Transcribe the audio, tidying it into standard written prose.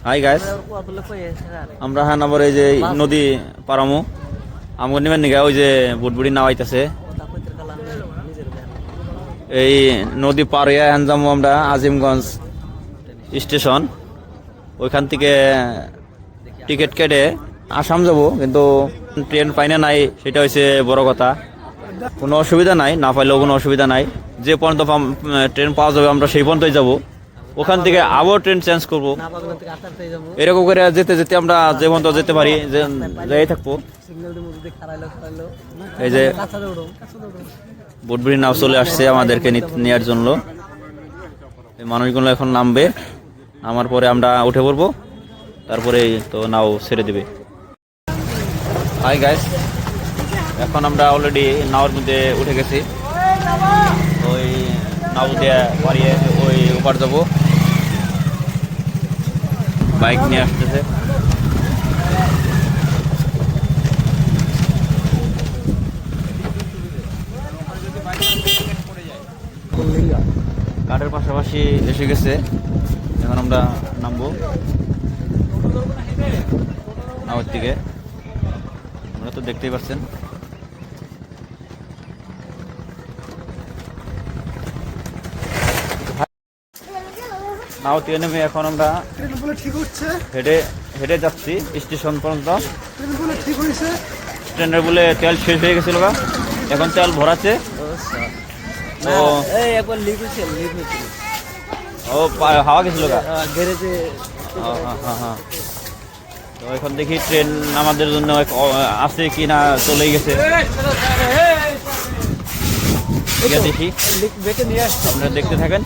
Hi guys, আমরা হানাবর এই যে নদী পারামু আমগো নিবেন নিগা ওই যে বুটবুড়ি নাও আইতাছে। এই নদী পার হইয়া যাবো আমরা আজিমগঞ্জ স্টেশন। ওইখান থেকে টিকিট কেটে আসাম যাব, কিন্তু ট্রেন পাইনা নাই, সেটা হচ্ছে বড় কথা। কোনো অসুবিধা নাই, না পাইলেও কোনো অসুবিধা নাই। যে পর্যন্ত ট্রেন পাওয়া যাবে আমরা সেই পর্যন্তই যাব। ওখান থেকে আবার ট্রেন চেঞ্জ করবো। এরকম করে যেতে যেতে আমরা যে পর্যন্ত যেতে পারি যাই থাকবো। এই যে বুটবুড়ি নাও চলে আসছে আমাদেরকে নেওয়ার জন্য। এই মানুষগুলো এখন নামবে, নামার পরে আমরা উঠে পড়বো, তারপরে তো নাও ছেড়ে দেবে। হাই গাইস, এখন আমরা অলরেডি নাওর মধ্যে উঠে গেছি। ওই নাও দিয়ে পারিয়ে ওই ওপার যাবো। বাইক নিয়ে আসতেছে। ঘাটের পাশাপাশি এসে গেছে, এখন আমরা নামবো নাওর দিকে। আমরা তো দেখতেই পাচ্ছেন। নাও থেকে নেমে এখন আমরা হেঁটে হেঁটে যাচ্ছি স্টেশন পর্যন্ত। ট্রেনের বলে তেল শেষ হয়ে গেছিল, এখন তেল ভরাচ্ছে। তো ও হাওয়া গেছিল গ্যারেজে। হ্যাঁ, তো এখন দেখি ট্রেন আমাদের জন্য আছে কি না, চলেই গেছে। দেখি আপনারা দেখতে থাকেন।